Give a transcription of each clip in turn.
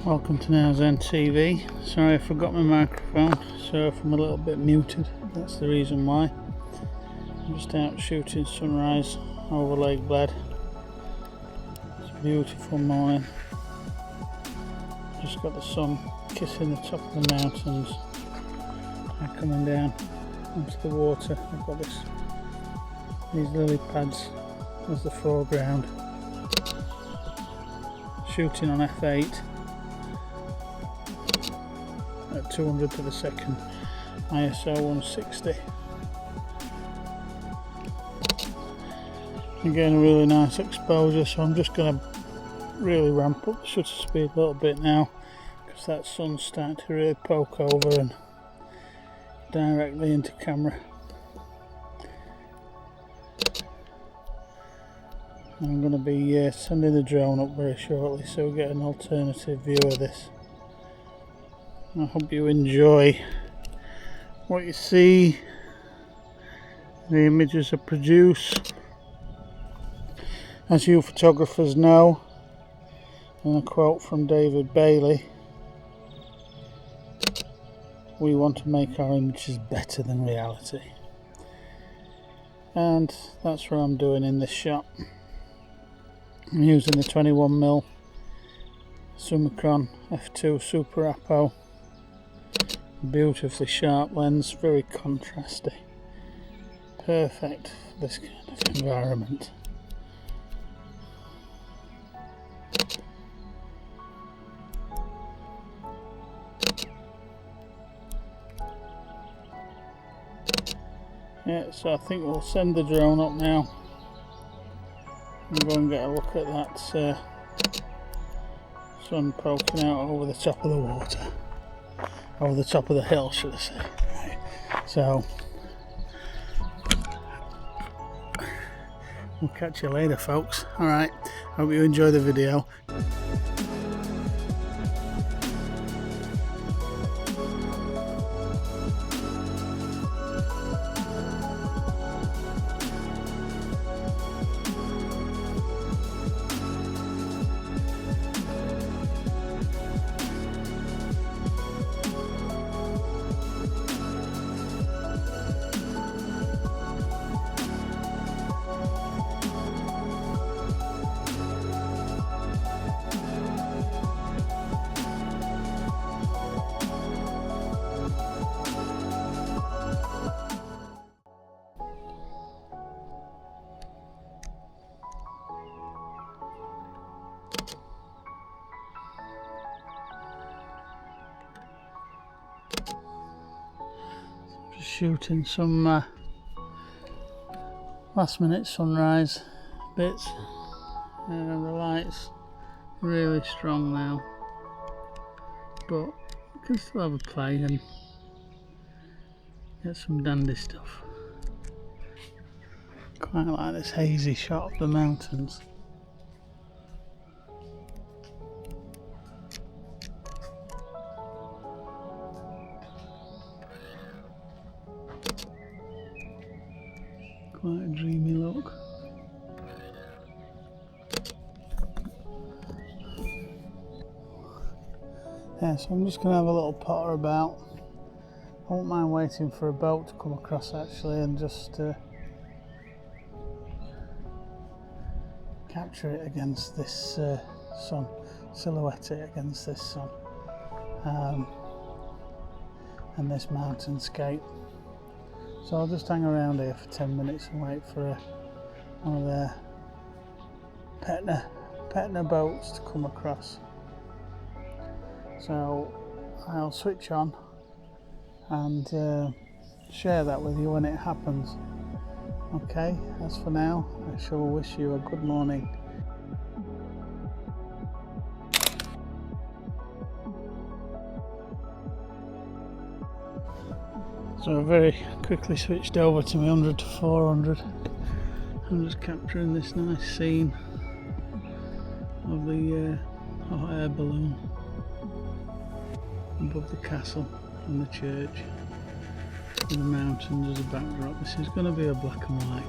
Welcome to Now Zen TV. Sorry I forgot my microphone, so if I'm a little bit muted, that's the reason why. I'm just out shooting sunrise over Lake Bled. It's a beautiful morning. Just got the sun kissing the top of the mountains and coming down onto the water. I've got these lily pads as the foreground. Shooting on f8 at 200 to the second, ISO 160. Again, a really nice exposure, so I'm just going to really ramp up the shutter speed a little bit now, because that sun's starting to really poke over and directly into camera. I'm going to be sending the drone up very shortly, so we get an alternative view of this. I hope you enjoy what you see, the images I produce. As you photographers know, and a quote from David Bailey, we want to make our images better than reality. And that's what I'm doing in this shot. I'm using the 21mm Summicron f2 Super Apo. Beautifully sharp lens, very contrasty. Perfect for this kind of environment. Yeah, so I think we'll send the drone up now and go and get a look at that sun poking out over the top of the water, over the top of the hill, should I say. Right. So we'll catch you later, folks. Alright, hope you enjoy the video. Shooting some last minute sunrise bits, and the light's really strong now, but you can still have a play and get some dandy stuff. Quite like this hazy shot of the mountains. Quite a dreamy look. Yeah, so I'm just going to have a little potter about. I won't mind waiting for a boat to come across actually, and just capture it against this sun, silhouette it against this sun and this mountainscape. So I'll just hang around here for 10 minutes and wait for one of their Petner boats to come across. So I'll switch on and share that with you when it happens. Okay, as for now, I shall wish you a good morning. So I very quickly switched over to my 100 to 400. I'm just capturing this nice scene of the hot air balloon above the castle and the church, and the mountains as a backdrop. This is going to be a black and white.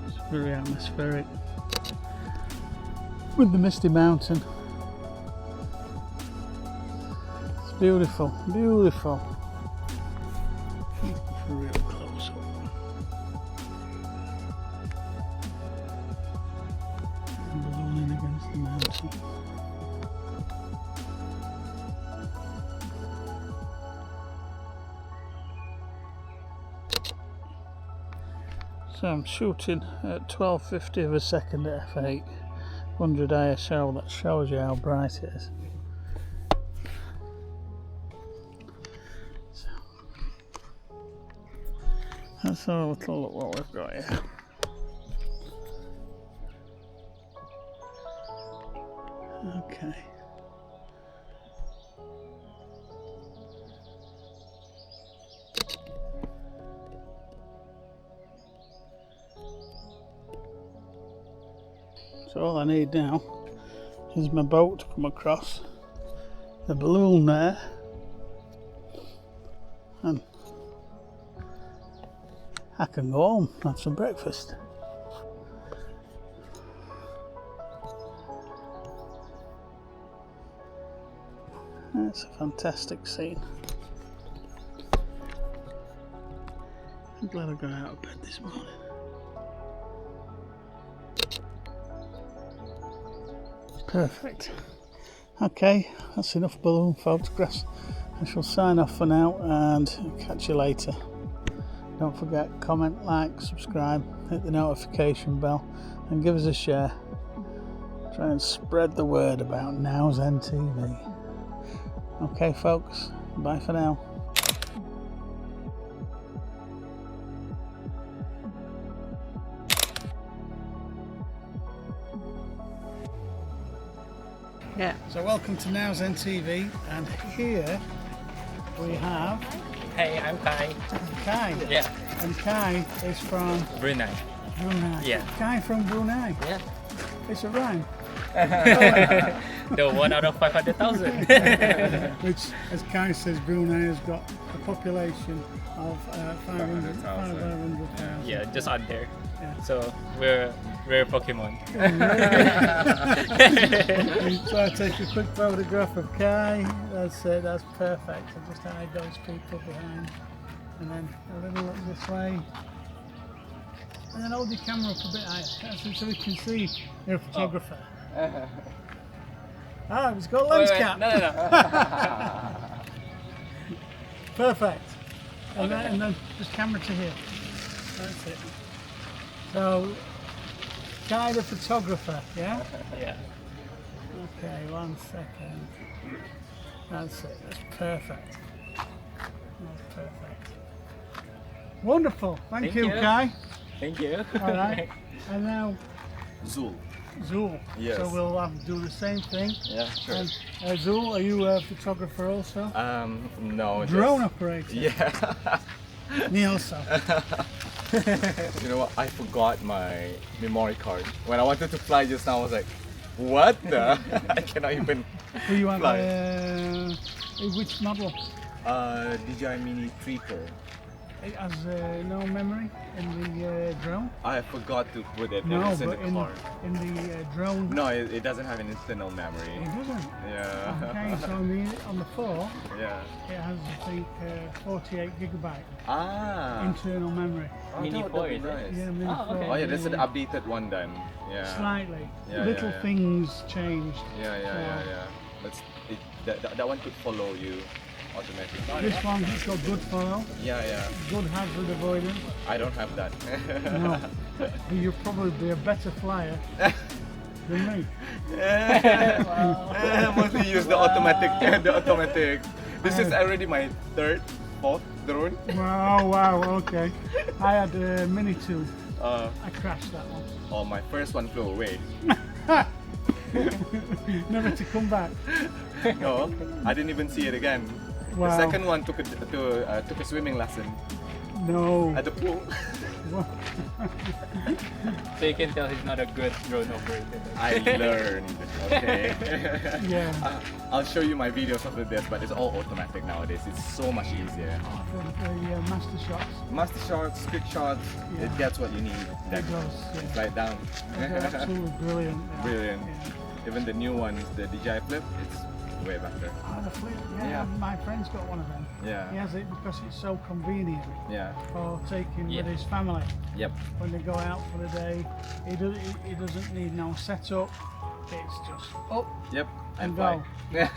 It's very atmospheric with the misty mountain Beautiful, beautiful. Real close up. Ballooning against the mountain. So I'm shooting at 1250 of a second at f8, 100 ISO. That shows you how bright it is. So, let's have a little look what we've got here. Okay. So all I need now is my boat to come across, the balloon there, and I can go home and have some breakfast. That's a fantastic scene. I'm glad I got out of bed this morning. Perfect. Okay, that's enough balloon photographs. I shall sign off for now and catch you later. Don't forget, comment, like, subscribe, hit the notification bell and give us a share. Try and spread the word about Now Zen TV. Okay folks, bye for now. Yeah. So welcome to Now Zen TV, and here we have Hey, I'm Kai. Kai. Yeah. And Kai is from Brunei. Brunei. Yeah. Kai from Brunei. Yeah. It's a rhyme. The 1 out of 500,000. Which, as Kai says, Brunei has got a population of 500,000. Yeah, just under. Yeah. So we're rare Pokemon. So I take a quick photograph of Kai. That's it. That's perfect. I just hide those people behind, and then a little look this way, and then hold your camera up a bit higher so we can see you're a photographer. Ah, it's got a lens cap. No. Perfect. And then just camera to here. That's it. So, Kai the photographer, yeah? Yeah. Okay, 1 second. That's it. That's perfect. That's perfect. Wonderful. Thank you, Kai. Thank you. All right. And now, Zul. Zul. Yes. So we'll have to do the same thing. Yeah, sure. And, Zul, are you a photographer also? No. Drone operator. Yeah. Me also. You know what? I forgot my memory card. When I wanted to fly just now, I was like, what the? I cannot even Do you have fly. which model? DJI Mini 3 Pro. It has no memory in the drone? I forgot to put it. No, It's in but the car. in the drone, No, it doesn't have an internal memory. it doesn't. Yeah. Okay, so on the 4, Yeah. it has, I think, 48 gigabyte Ah. internal memory. Mini that 4, would be is it? nice. Yeah, Mini Oh, 4. okay. Oh yeah, that's an updated one then. Yeah. Slightly. Yeah, Little yeah. things changed. Yeah. That one could follow you automatically. This one's got good follow, Yeah. good hazard avoidance. I don't have that. No, you'll probably be a better flyer than me. Mostly use the automatic. This is already my fourth drone. Wow, okay. I had a Mini 2. Uh, I crashed that one. oh, my first one flew away. Never to come back. No, I didn't even see it again. Wow. The second one took a swimming lesson No. at the pool. So you can tell he's not a good drone operator. I learned. Okay. Yeah. I'll show you my videos of this, but it's all automatic nowadays. It's so much easier. The master shots. Master shots, quick shots, Yeah. it gets what you need. It does. It's Yeah. right down. They're absolutely brilliant. Yeah. Brilliant. Yeah. Even the new ones, the DJI Flip, it's way back there. Oh, the flip. Yeah, Yeah. my friend's got one of them. Yeah. He has it because it's so convenient Yeah. for taking Yeah. with his family Yep. when they go out for the day. He doesn't need no setup. It's just up Yep. and fly. go.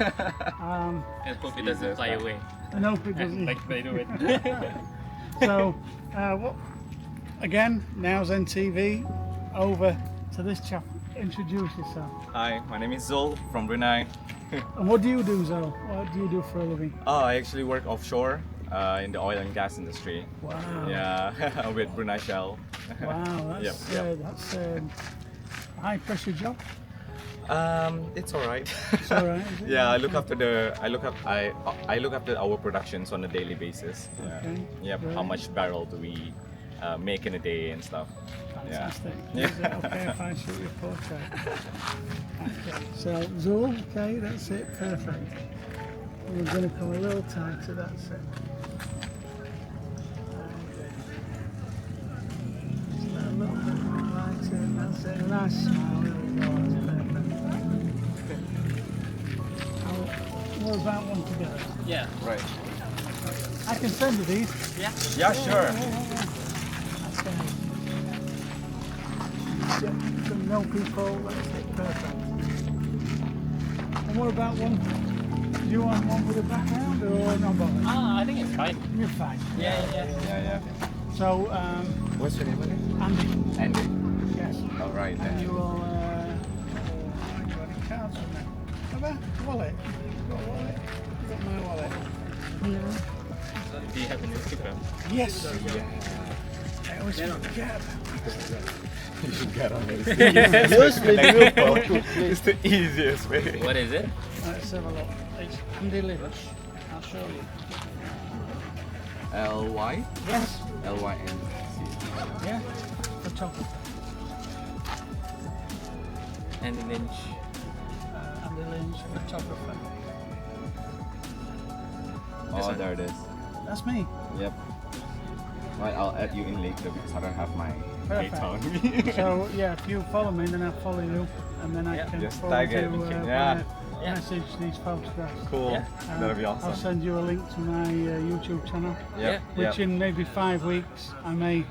And hope it doesn't fly away. I know it doesn't. Like they do it. So, what? Again, now's NTV. Over to this chap. Introduce yourself. Hi, my name is Zul from Brunei. And what do you do, Zoe? What do you do for a living? Oh, I actually work offshore in the oil and gas industry. Wow. Yeah, with Brunei Shell. Wow, that's Yep, that's a high pressure job. It's all right. It's all right. Is it? Yeah, I look after our productions on a daily basis. Yeah. Okay, Yep. great. How much barrel do we make in a day and stuff? Fantastic. Yeah. Is it okay if I shoot your portrait? Okay. So Zul, okay, that's it, perfect. We're going to come a little tighter, that's it. Just a little bit more lighter, that's it. A nice smile, there we go, that's perfect. We're about one to go. Yeah. Right. I can send you these. Yeah. Yeah, sure. That's to know people, that's it, perfect. And what about one? Do you want one with a background or not bother? Ah, I think it's fine. You're fine. Yeah. Yeah. So, What's your name again? Andy, Andy. yes, All right and then. you will, you got any cards from them? Have a wallet? You got a wallet? You got my wallet? Do you have an Instagram? Yes. I always forget about it. You should get on it. Seriously, It's the easiest way. What is it? Let's have a look. It's Andy Livish. I'll show you. L-Y? Yes. L-Y-N-C. Yeah. Photographer. And an inch. Andy Lynch, photographer. Oh, there it is. That's me. Yep. Right, I'll add you in later because I don't have my Perfect. data on me. So yeah, if you follow me, then I'll follow you, and then I Yeah. can Just forward tag you it. when Yeah. I Yeah. message these photographs. Cool. Yeah. That'll be I'll awesome. send you a link to my YouTube channel, Yep. which Yep. in maybe 5 weeks I may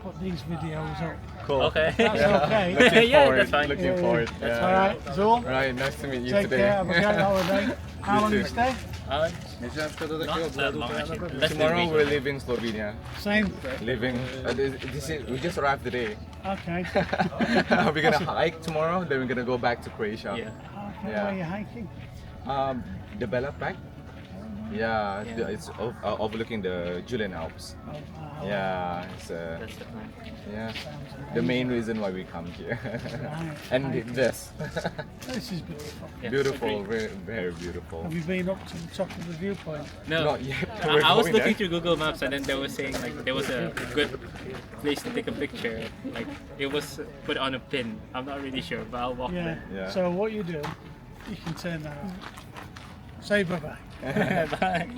put these videos up. Cool. Okay. That's okay. Looking Yeah, forward. that's fine. Looking Yeah, forward. That's Yeah. all right. Zul, Right. Nice to meet you take today. care. Have a great holiday. How long too. you stay? Not that long actually. Less than a Tomorrow week. we're leaving Slovenia. Same. Leaving. We just arrived today. Okay. We're gonna hike tomorrow. Then we're gonna go back to Croatia. Yeah. Okay. Yeah. Where are you hiking? The Bella Pack. Yeah, it's overlooking the Julian Alps. Oh, wow. Yeah, it's That's the plan. yeah, Sounds the main reason why we come here. And this, This is beautiful. Yeah, beautiful, agreed. very, very beautiful. Have you been up to the top of the viewpoint? No, Not yet. but we're I was going looking there. through Google Maps and then they were saying like there was a good place to take a picture. Like it was put on a pin. I'm not really sure, but I'll walk Yeah. Yeah. So what you do, you can turn that on. Say bye-bye. there. Bye.